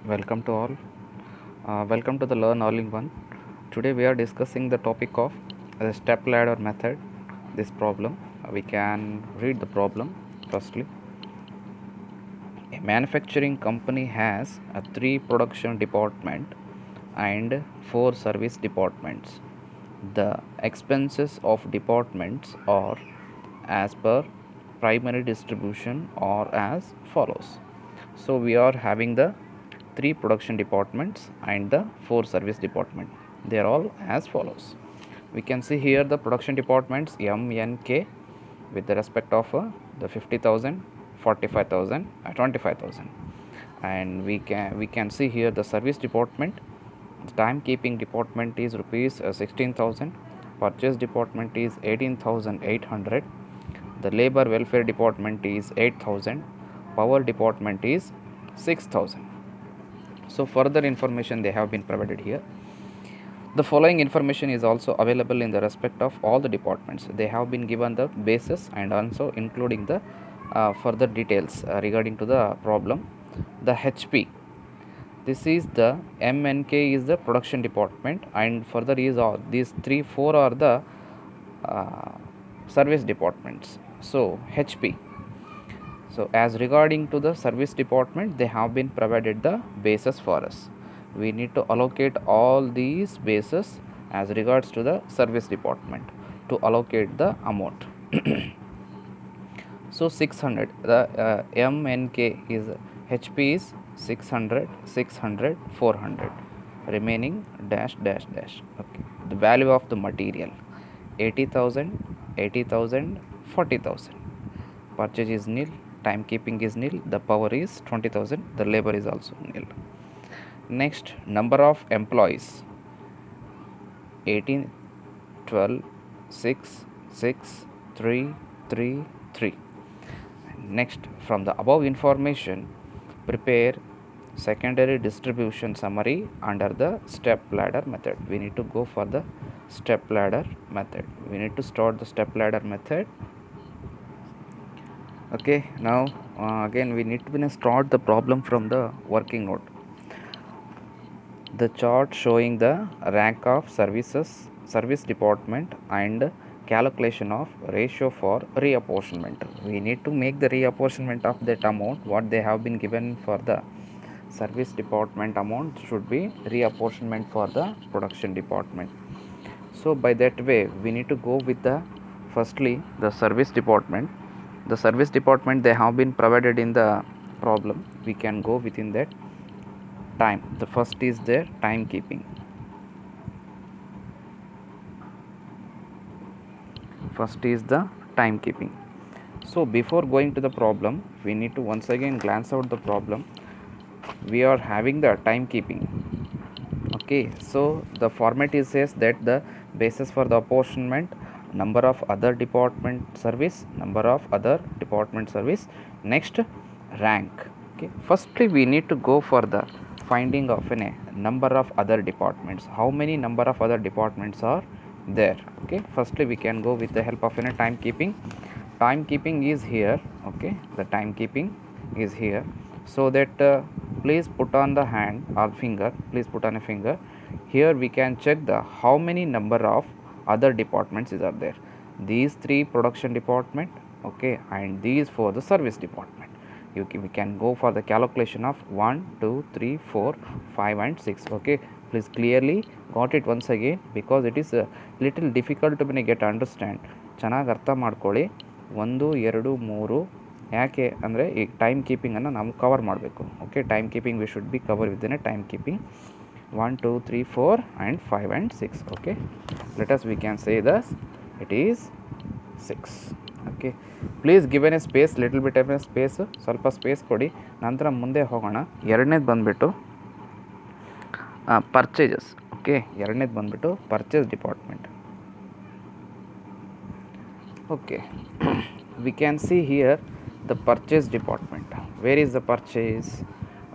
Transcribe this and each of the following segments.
Welcome to all. Welcome to the Learn All in One. Today we are discussing the topic of the step ladder method. This problem, we can read the problem firstly. A manufacturing company has a 3 production department and 4 service departments. The expenses of departments are as per primary distribution or as follows. So we are having the 3 production departments and the 4 service department. They are all as follows. We can see here the production departments M, N, K with the respect of the 50,000, 45,000, 25,000, and we can see here the service department. The timekeeping department is rupees 16,000. Purchase department is 18,800. The labor welfare department is 8,000. Power department is 6,000. So further information they have been provided here. The following information is also available in the respect of all the departments. They have been given the basis and also including the further details regarding to the problem. The HP, this is the MNK is the production department, and further is all these 3-4 are the service departments. So HP, so as regarding to the service department, they have been provided the bases for us. We need to allocate all these bases as regards to the service department to allocate the amount. So 600, the MNK is HP is 600, 600, 400, remaining dash dash dash. Okay, the value of the material 80,000, 80,000, 40,000. Purchase is nil, timekeeping is nil, the power is 20,000, the labor is also nil. Next, number of employees 18, 12, 6, 6, 3, 3, 3. Next, from the above information, prepare secondary distribution summary under the step ladder method. We need to go for the step ladder method. We need to start the step ladder method. Okay, now again we need to start the problem from the working note. The chart showing the rank of service department and calculation of ratio for reapportionment. We need to make the reapportionment of that amount what they have been given for the service department amount should be reapportionment for the production department. So by that way we need to go with the firstly the service department. The service department they have been provided in the problem. We can go within that time. The first is their timekeeping. First is the timekeeping. So before going to the problem, we need to once again glance out the problem. We are having the timekeeping. Okay, so the format is says that the basis for the apportionment, number of other department service, number of other department service, next rank. Okay, firstly we need to go for the finding of a number of other departments. How many number of other departments are there? Okay, firstly we can go with the help of a timekeeping. Timekeeping is here. Okay, the timekeeping is here, so that please put on the hand or finger, please put on a finger. Here we can check the how many number of other departments are there. These 3 production department, okay, and these 4 the service department. We can go for the calculation of 1, 2, 3, 4, 5 and 6. Okay, please clearly got it once again, because it is a little difficult to get understand. ಚೆನ್ನಾಗಿ ಅರ್ಥ ಮಾಡ್ಕೊಳ್ಳಿ. 1, 2, 3 ಯಾಕೆ ಅಂದರೆ ಈ time ಕೀಪಿಂಗನ್ನು ನಾವು cover ಮಾಡಬೇಕು. Okay, time keeping we should be cover within A time keeping 1, 2, 3, 4 and 5 and 6. Okay, let us we can say thus it is 6. Okay, please given A space, little bit of A space, ಸ್ವಲ್ಪ space ಕೊಡಿ. ನಂತರ ಮುಂದೆ ಹೋಗೋಣ. ಎರಡನೇದು ಬಂದುಬಿಟ್ಟು purchases. Okay, ಎರಡನೇದು ಬಂದುಬಿಟ್ಟು purchase department. Okay, we can see here the purchase department. Where is the purchase?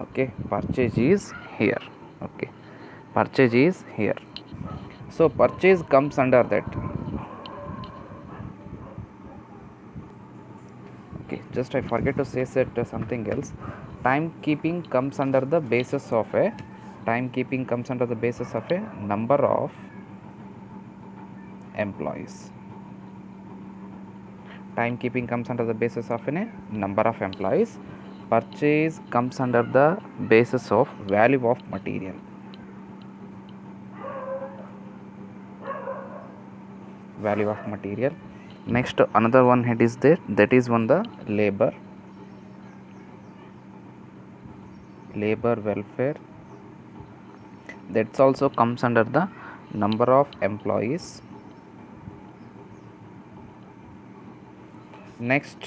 Okay, purchase is here. Okay, purchase is here. So purchase comes under that. Okay, just I forget to say that something else. timekeeping comes under the basis of a number of employees. Timekeeping comes under the basis of a number of employees. Purchase comes under the basis of value of material. Value of material. Next, another one head is there, that is one the labor welfare. That also comes under the number of employees. Next,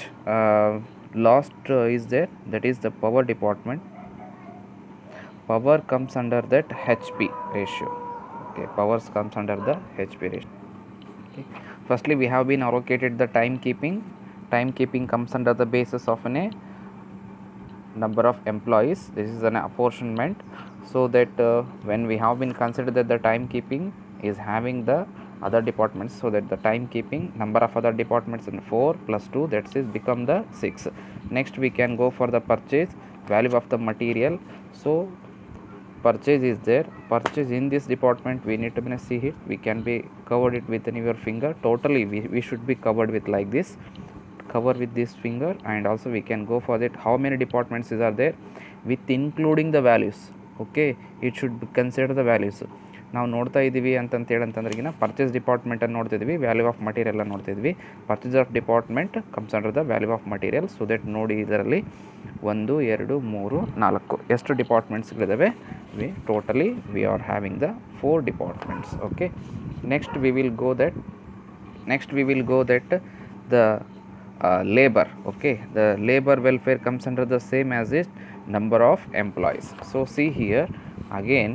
last is there, that is the power department. Power comes under that HP ratio. Okay, powers comes under the HP ratio. Okay. Firstly, we have been allocated the timekeeping. Timekeeping comes under the basis of a number of employees. This is an apportionment, so that when we have been considered that the timekeeping is having the other departments, so that the timekeeping number of other departments in 4 plus 2, that is become the 6. Next, we can go for the purchase, value of the material. So purchase is there. Purchase in this department, we need to see it, we can be covered it with your finger. Totally we should be covered with like this, cover with this finger. And also we can go for that, how many departments are there with including the values. Okay, it should consider the values. ನಾವು ನೋಡ್ತಾ ಇದ್ದೀವಿ ಅಂತಂತೇಳಂತಂದ್ರಿಗಿನ purchase department ಅನ್ನು ನೋಡ್ತಿದ್ವಿ, value of material ಅನ್ನು ನೋಡ್ತಿದ್ವಿ. Purchase of department comes under the value of material. So that ನೋಡಿ, ಇದರಲ್ಲಿ 1 2 3 4 ಎಷ್ಟು ಡಿಪಾರ್ಟ್ಮೆಂಟ್ಸ್ಗಳಿದ್ದಾವೆ? We are having the 4 departments. Okay, next we will go that the labor. Okay, the labor welfare comes under the same as its number of employees. So see here again,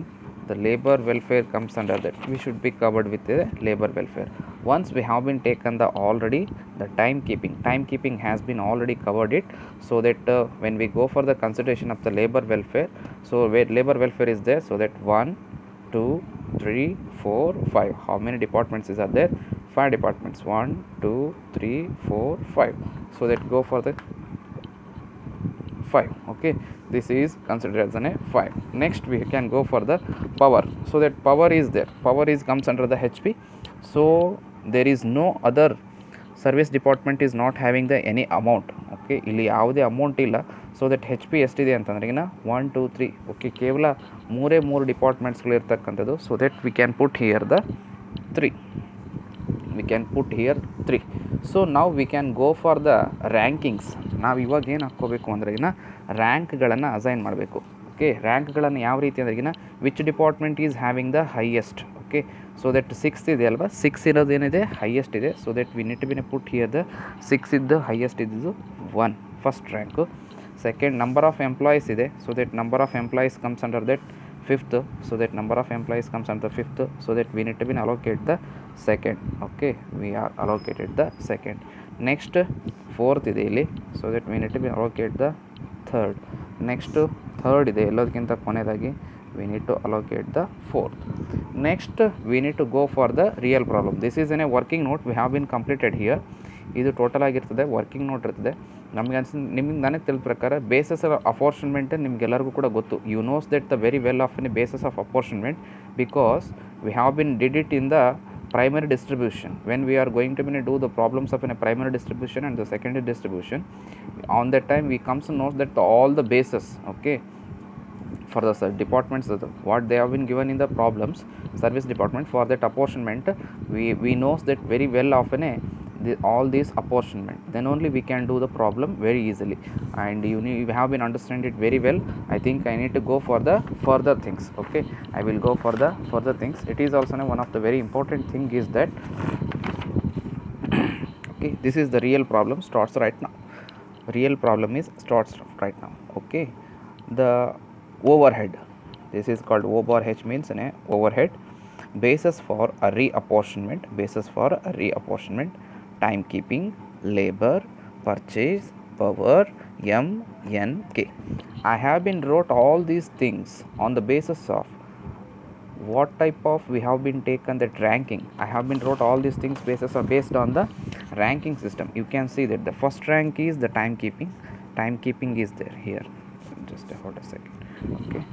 the labor welfare comes under that, we should be covered with the labor welfare. Once we have been taken the already the timekeeping has been already covered it, so that when we go for the consideration of the labor welfare, so where labor welfare is there, so that 1 2 3 4 5, how many departments are there? 5 departments. 1 2 3 4 5, so that go for the 5. Okay, this is considered as an 5. Next, we can go for the power. So that power is there, comes under the HP. So there is no other service department is not having the any amount. Okay, ಇಲ್ಲಿ ಯಾವುದೇ amount ಇಲ್ಲ. So that HP ಎಷ್ಟಿದೆ ಅಂತಂದ್ರೆ 1 2 3. Okay, ಕೇವಲ 3 ಡಿಪಾರ್ಟ್ಮೆಂಟ್ಸ್ಗಳು ಇರ್ತಕ್ಕಂಥದ್ದು. So that we can put here the 3. So ನಾವು we can go for the rankings. ನಾವು ಇವಾಗ ಏನು ಹಾಕ್ಕೋಬೇಕು ಅಂದ್ರೆಗಿನ ರ್ಯಾಂಕ್ಗಳನ್ನು ಅಸೈನ್ ಮಾಡಬೇಕು. ಓಕೆ, ರ್ಯಾಂಕ್ಗಳನ್ನು ಯಾವ ರೀತಿ ಅಂದ್ರೆಗಿನ which department is having the highest. Okay, so that 6 ಇದೆ ಅಲ್ವಾ, 6 ಇರೋದೇನಿದೆ ಹೈಯೆಸ್ಟ್ ಇದೆ. So that we need to be put here the 6 ಇದ್ದು ಹೈಯೆಸ್ಟ್ ಇದ್ದು 1 first rank. Second, number of employees ಇದೆ. So that number of employees comes under that 5th. So that number of employees comes under 5th. So that we need to be allocate the second. Okay, we are allocated the second. Next, 4th ಇದೆ ಇಲ್ಲಿ. So that we need to be allocate the third. Next, third ಇದೆ ಎಲ್ಲದಕ್ಕಿಂತ ಕೊನೆಯದಾಗಿ, we need to allocate the 4th. Next, we need to go for the real problem. This is in a working note we have been completed here. ಇದು total ಆಗಿರ್ತದೆ, working note ಇರ್ತದೆ. ನನಗೆ ತಿಳಿದ ಪ್ರಕಾರ basis of apportionment ನಿಮಗೆಲ್ಲರಿಗೂ ಕೂಡ ಗೊತ್ತು. You knows that the very well of an bases of apportionment, because we have been did it in the primary distribution. When we are going to do the problems of in a primary distribution and the secondary distribution, on that time we comes to know that all the bases, okay, for the departments, what they have been given in the problems, service department, for that apportionment we knows that very well of all these apportionment, then only we can do the problem very easily. And you have been understand it very well. I think I need to go for the further things. Okay, I will go for the further things. It is also one of the very important thing is that okay, this is the real problem starts right now. Okay, the overhead, this is called overhead, means overhead. Basis for a reapportionment, timekeeping, labor, purchase, power, MNK. I have been wrote all these things on the basis of what type of we have been taken that ranking. I have been wrote all these things based on the ranking system. You can see that the first rank is the timekeeping is there here. just hold a second. Okay,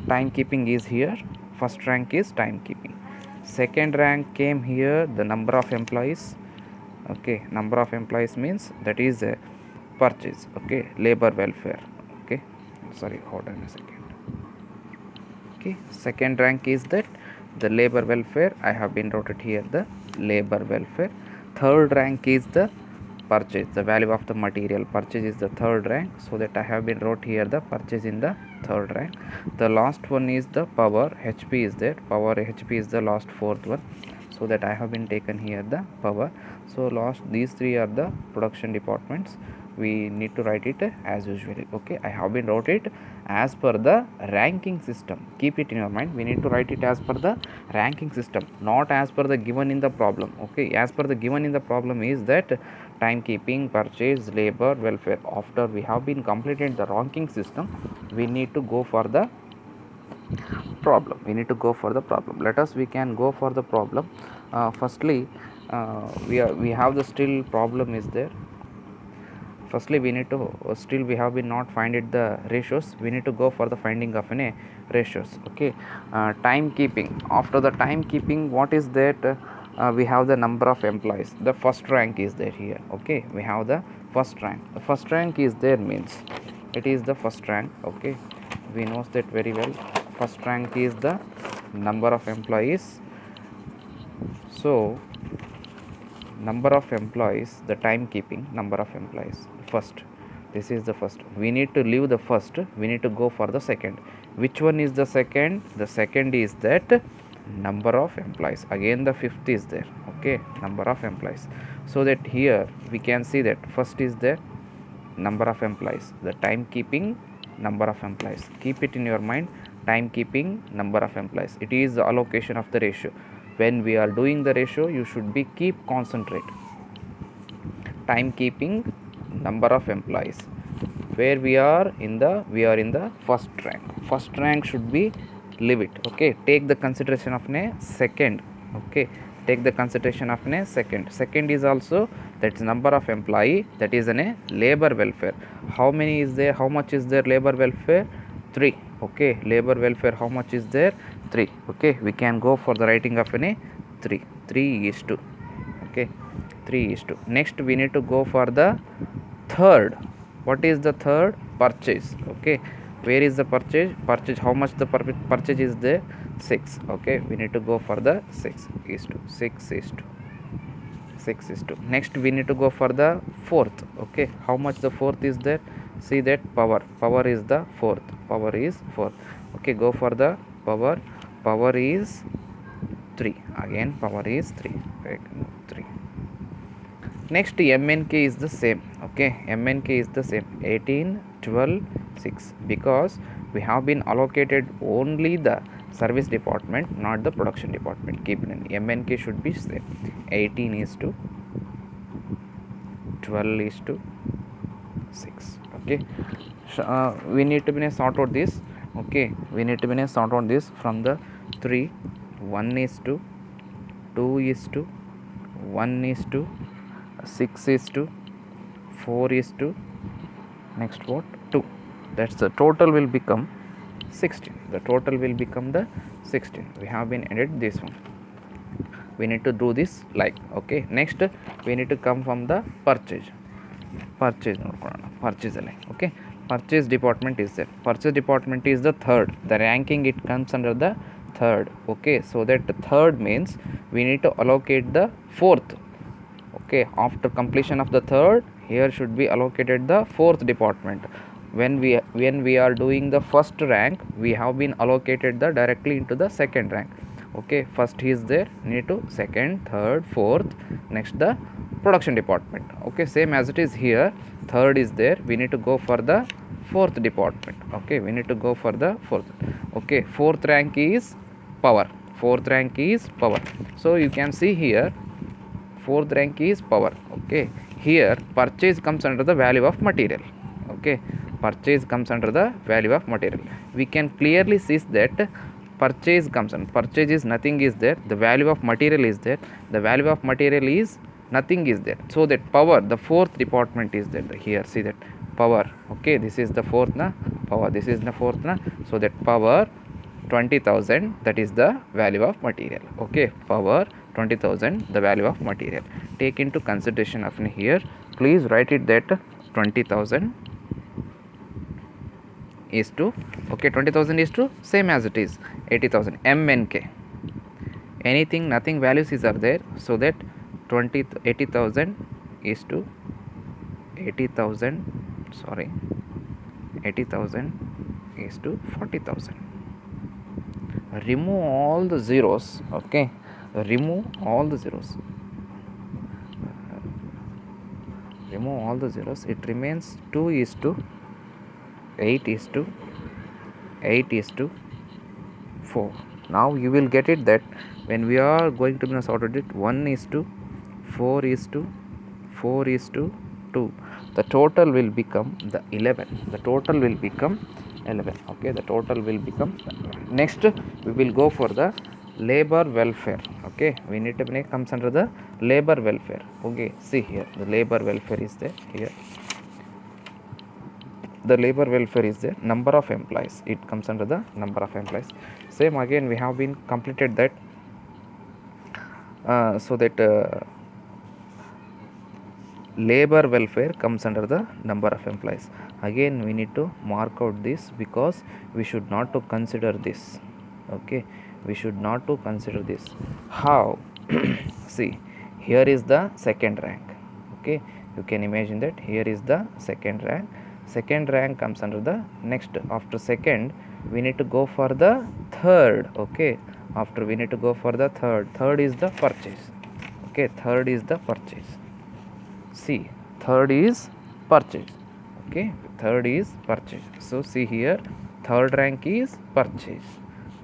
timekeeping is here. First rank is timekeeping. Second rank came here, the number of employees. Okay, number of employees means that is a purchase. Okay, labor welfare. Okay, sorry, hold on a second. Okay, second rank is that the labor welfare. I have been wrote it here, the labor welfare. Third rank is the purchase, the value of the material. Purchase is the third rank, so that I have been wrote here the purchase in the third rank. The last one is the power. HP is there, power. HP is the last fourth one, so that I have been taken here the power. So last these three are the production departments. We need to write it as usually. Okay, I have been wrote it as per the ranking system. Keep it in your mind, we need to write it as per the ranking system, not as per the given in the problem. Okay, as per the given in the problem is that timekeeping, purchase, labor welfare. After we have been completed the ranking system, we need to go for the problem. We need to go for the problem. Let us, we can go for the problem. Firstly, we have the still problem is there. Firstly, we need to still we have been not find it the ratios. We need to go for the finding of an ratios. Okay, timekeeping. After the timekeeping, what is that? We have the number of employees. The first rank is there here. Okay, we have the first rank. The first rank is there means it is the first rank. Okay, we know that very well. First rank is the number of employees. So number of employees, the timekeeping number of employees first. This is the first. We need to leave the first, we need to go for the second. Which one is the second? The second is that number of employees. Again the fifth is there. Okay, number of employees. So that here we can see that first is the number of employees, the timekeeping number of employees. Keep it in your mind, timekeeping number of employees. It is the allocation of the ratio. When we are doing the ratio, you should be keep concentrate. Timekeeping number of employees. Where we are in the first rank. First rank should be leave it. Okay, take the consideration of a second. Okay, take the consideration of a second. Second is also that's number of employee, that is a labor welfare. How many is there? How much is there labor welfare? 3. Okay, labor welfare, how much is there? 3. Okay, we can go for the writing of a 3. 3 is 2. Okay, 3 is 2. Next we need to go for the third. What is the third? Purchase. Okay, where is the purchase? Purchase, how much the purchase is there? 6. Okay, we need to go for the 6 is 2. 6 is 2. 6 is 2. Next we need to go for the fourth. Okay, how much the fourth is there? See that power. Power is the fourth. Power is 4. Okay, go for the power. Power is 3. Again power is 3. 3. Next MNK is the same. Okay, MNK is the same. 18, 12, 6. Because we have been allocated only the service department, not the production department. Keep it in. MNK should be same. 18 is to 12 is to 6. Okay, we need to be sort out this. Okay, we need to be sort out this from the 3. 1 is to 2 is to 1 is to 6 is to 4 is to next what 2. That's the total will become 16. The total will become the 16. We have been added this one. We need to do this like. Okay, next we need to come from the purchase. Purchase. Okay, purchase department is there. Purchase department is the third. The ranking it comes under the third. Okay, so that the third means we need to allocate the fourth. Okay, after completion of the third, here should be allocated the fourth department. When we are doing the first rank, we have been allocated the directly into the second rank. Okay, first is there, need to second, third, fourth, next the production department. Okay, same as it is here. Third is there, we need to go for the fourth department. Okay, we need to go for the fourth. Okay, fourth rank is power. Fourth rank is power. So you can see here, fourth rank is power. Okay, here purchase comes under the value of material. Okay, purchase comes under the value of material. We can clearly see that purchase comes and purchase is nothing is there, the value of material is there, the value of material is nothing is there. So that power, the fourth department is there. Here see that power. Okay, this is the fourth na power, this is the fourth na, so that power 20,000, that is the value of material. Okay, power 20,000, the value of material. Take into consideration of here, please write it that 20,000 is to, okay, 20,000 is to same as it is 80,000 mnk, anything nothing values is are there, so that 80,000 is to 80,000, sorry, 80,000 is to 40,000. Remove all the zeros. Okay, remove all the zeros, remove all the zeros, it remains 2 is to 8 is to 8 is to 4. Now you will get it that when we are going to be sorted it, 1 is to 4 is to 4 is to 2, the total will become the 11, the total will become 11. Okay, the total will become 11. Next we will go for the labor welfare. Okay, we need to make comes under the labor welfare. Okay, see here, the labor welfare is there here, the labor welfare is the number of employees, it comes under the number of employees. Same again we have been completed that, so that labor welfare comes under the number of employees. Again we need to mark out this, because we should not to consider this. Okay, we should not to consider this. How? See, here is the second rank. Okay, you can imagine that here is the second rank, second rank comes under the next, after second we need to go for the third. Okay, after we need to go for the third is the purchase. Okay, third is the purchase. See, third is purchase. Okay, third is purchase. So see here, third rank is purchase,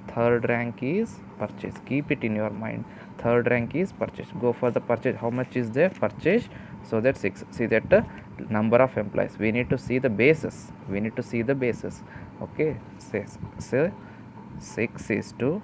third rank is purchase, keep it in your mind, third rank is purchase. Go for the purchase, how much is there purchase, so that 6. See that number of employees, we need to see the basis, we need to see the basis. Okay, so 6 is to,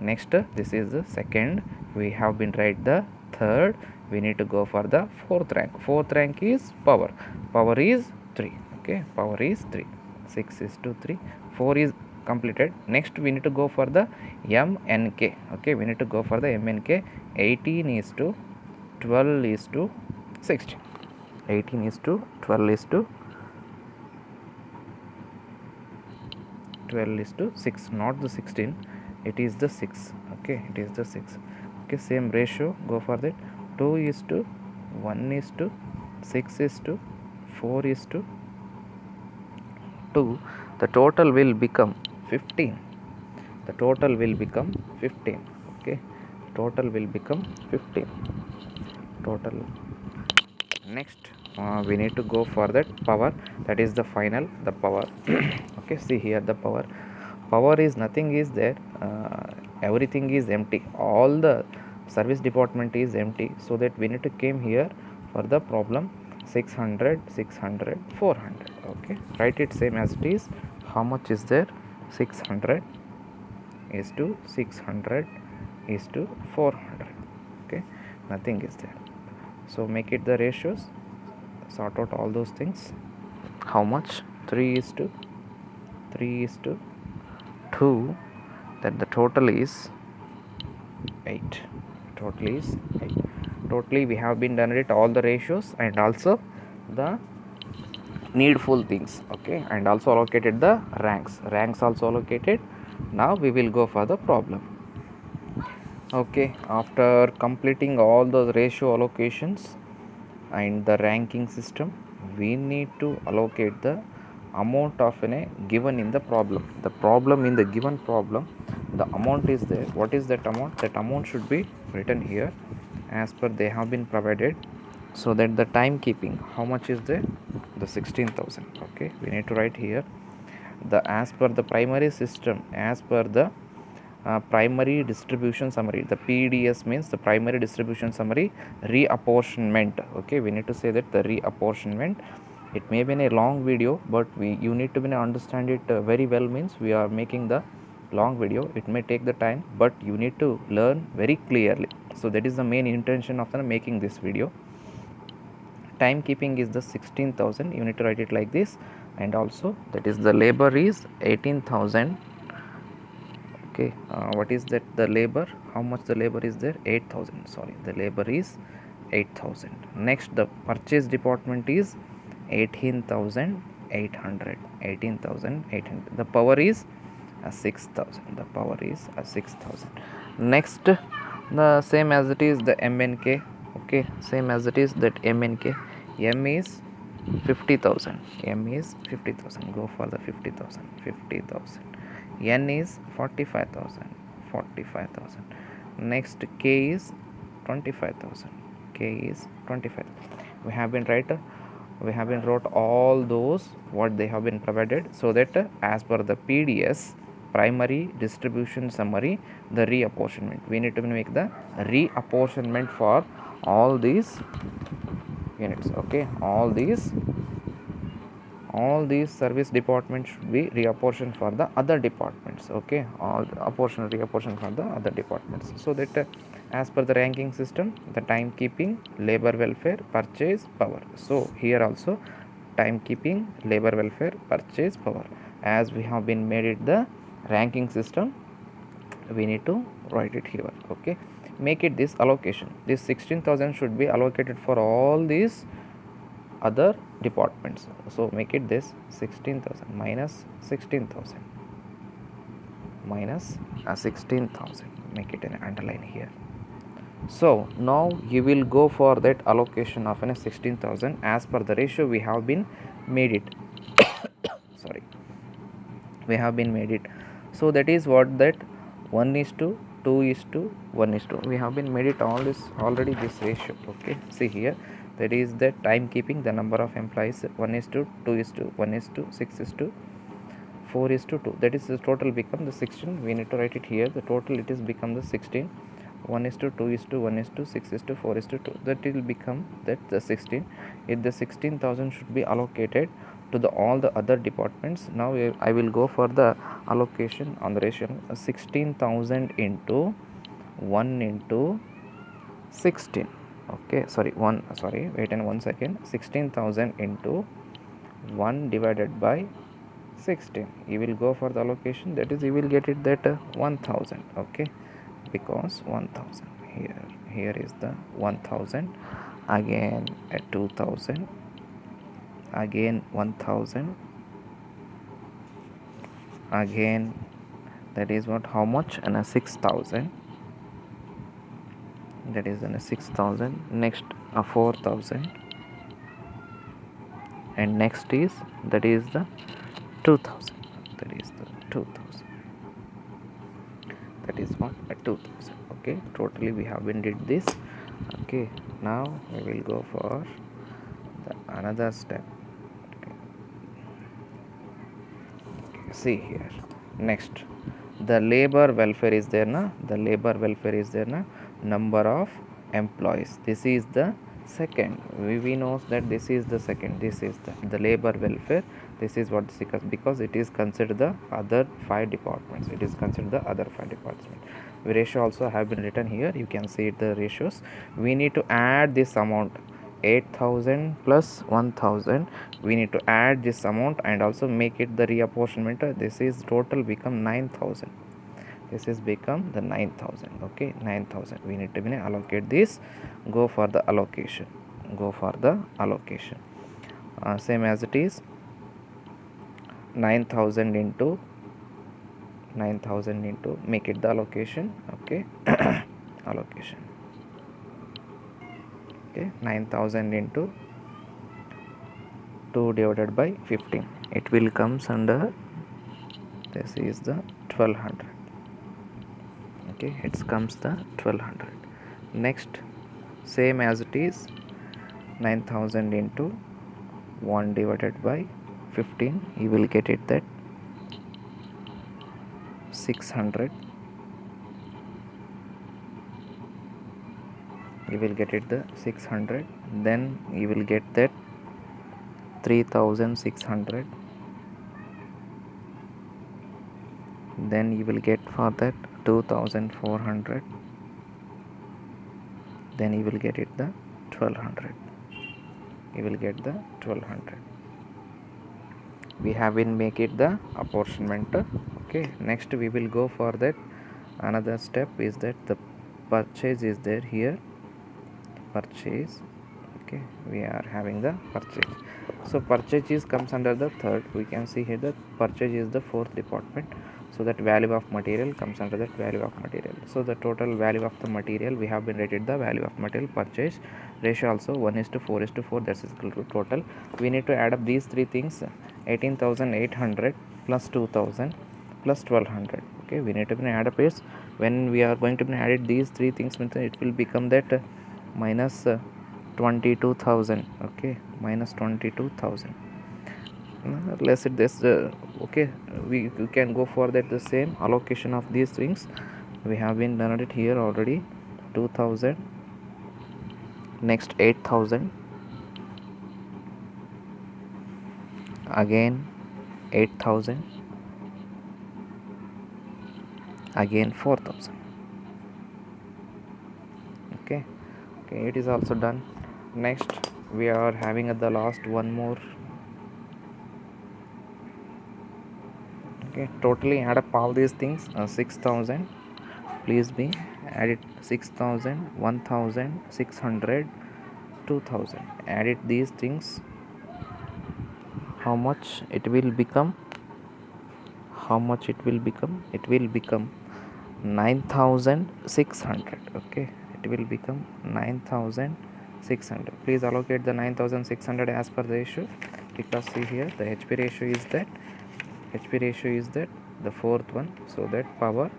next this is the second, we have been write the third, we need to go for the fourth rank. Fourth rank is power, power is 3. Okay, power is 3, 6 is to 3, 4 is completed. Next we need to go for the mnk. Okay, we need to go for the mnk. 18 is to 12 is to 16, 18 is to 12 is to 12 is to 6, not the 16, it is the 6. Okay, it is the 6. Okay, same ratio, go for that. 2 is to 1 is to 6 is to 4 is to 2, the total will become 15, the total will become 15. Okay, total will become 15, total. Next we need to go for that power, that is the final, the power. Okay, see here the power, power is nothing is there, everything is empty, all the service department is empty, so that we need to came here for the problem 600 600 400. Okay, write it same as it is, how much is there, 600 is to 600 is to 400. Okay, nothing is there, so make it the ratios, sort out all those things. How much, 3 is to 2, that the total is 8, total is 8. Totally we have been done it all the ratios and also the needful things. Okay, and also allocated the ranks also allocated. Now we will go for the problem. Okay, after completing all those ratio allocations and the ranking system, we need to allocate the amount of a given in the problem. The problem in the given problem, the amount is there. What is that amount? That amount should be written here as per they have been provided. So that the timekeeping, how much is there? The 16,000. Okay, we need to write here the as per the primary system, as per the primary distribution summary. The PDS means the primary distribution summary reapportionment. Okay, we need to say that the reapportionment. It may be in a long video, but you need to be understand it very well, means we are making the long video. It may take the time, but you need to learn very clearly. So that is the main intention of the making this video. timekeeping is the 16,000. You need to write it like this, and also that is the labor is 18,000. Okay, what is that the labor? How much the labor is there? 8,000. Sorry, the labor is 8,000. Next, the purchase department is 18,800. 18,800. The power is 6,000. The power is 6,000. Next, the same as it is the MNK. Okay, same as it is that MNK. M is 50,000. M is 50,000. Go for the 50,000. 50,000. N is 45,000. 45,000. Next, K is 25,000. K is 25,000. We have been wrote all those what they have been provided, so that as per the PDS primary distribution summary, the reapportionment, we need to make the reapportionment for all these units. Okay, all these service departments should be reapportioned for the other departments. Okay, all reapportion for the other departments, so that as per the ranking system, the timekeeping, labor welfare, purchase, power. So here also timekeeping, labor welfare, purchase, power, as we have been made it the ranking system, we need to write it here. Okay, make it this allocation. This 16,000 should be allocated for all these other departments. So make it this 16,000 minus 16,000 minus 16,000. Make it an underline here. So now you will go for that allocation of an 16,000 as per the ratio we have been made it. Sorry, we have been made it. So that is what that 1 is to 2 is to 1 is to. We have been made it all this already, this ratio. Okay, see here, that is the timekeeping, the number of employees 1 is to 2 is to 1 is to 6 is to 4 is to 2. That is the total become the 16. We need to write it here. The total it is become the 16. 1 is to 2 is to 1 is to 6 is to 4 is to 2. That will become that the 16. If the 16,000 should be allocated to the all the other departments. Now I will go for the allocation on the ratio 16,000 into 1 into 16. Okay, sorry, 1, sorry, wait and 1 second. 16,000 into 1 divided by 16. You will go for the allocation, that is you will get it that 1,000. Okay, because 1,000 here is the 1,000, again 2,000, again 1,000, again that is what, how much, and 6,000, that is 6,000. Next 4,000, and next is that is the 2,000, that is the 2,000, that is what, 2,000. Okay, totally we have been did this. Okay, now we will go for the another step. Okay. See here, next the labor welfare is there na, the labor welfare is there na, number of employees, this is the second. We know that this is the second, this is the labor welfare, this is what this is, because it is considered the other 5 departments, it is considered the other 5 departments. The ratio also have been written here, you can see the ratios. We need to add this amount 8,000 plus 1,000. We need to add this amount and also make it the reapportionment. This is total become 9,000. This is become the 9,000. Okay, 9,000. We need to allocate this. Go for the allocation. Go for the allocation. Same as it is 9,000 into 9,000 into, make it the allocation. Okay, allocation. Okay, 9,000 into 2 divided by 15, it will comes under, this is the 1200. Okay, it comes the 1200. Next, same as it is 9,000 into 1 divided by 15, you will get it that 600. You will get it the 600. Then you will get that 3,600. Then you will get for that 2,400. Then you will get it the 1,200. you will get the 1200. We have been make it the apportionment. Okay, next we will go for that. Another step is that the purchase is there here, purchase. Okay, we are having the purchase. So purchase is comes under the third. We can see here that purchase is the fourth department, so that value of material comes under that value of material. So the total value of the material, we have been rated the value of material purchase ratio also 1:4:4, that's equal to total. We need to add up these three things, 18,800 plus 2,000 plus 1,200. Okay, we need to add up is, when we are going to add these three things, it will become that minus 22,000. Okay, minus 22,000. Let's it this. Okay, we can go for that the same allocation of these things. We have been done it here already. 2,000, next 8,000, again 8,000, again 4,000. Okay, okay, it is also done. Next we are having at the last one more. Okay, totally add up all these things, 6,000. Please be add it, 6,000, 1,600, 2,000. Add it these things. How much it will become? How much it will become? It will become 9,600. Okay, it will become 9,600. Please allocate the 9,600 as per the issue, because see here the HP ratio is that, HP ratio is that the fourth one, so that power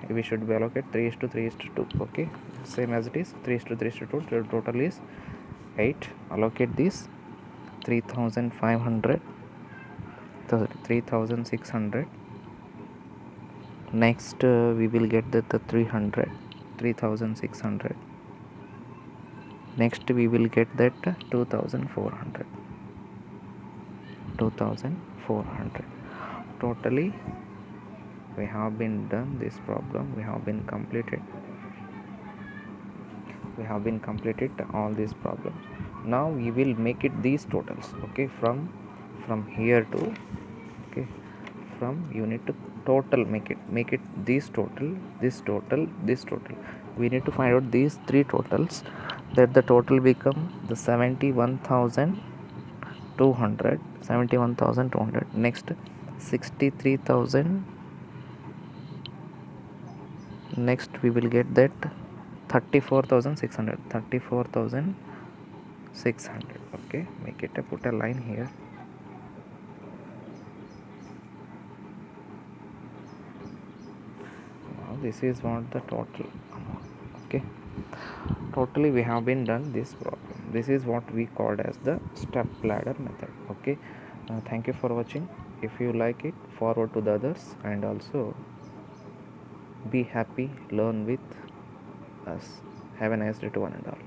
we should be allocate 3:3:2. Okay, same as it is 3:3:2. The total is 8. Allocate this 3,500, 3,600. Next we will get the 300, 3,600. Next we will get that 2,400, 2,400. Totally we have been done this problem, we have been completed all these problems. Now we will make it these totals. Okay, from here to, okay, from unit to total, make it this total, this total, this total. We need to find out these three totals, that the total become the 71,200, 71,200. Next 63,000. Next we will get that 34,600, 34,600. Okay, make it put a line here. Now this is what the total amount. Okay, totally we have been done this problem. This is what we called as the step ladder method. Okay, thank you for watching. If you like it, forward to the others, and also be happy, learn with us. Have a nice day to one and all.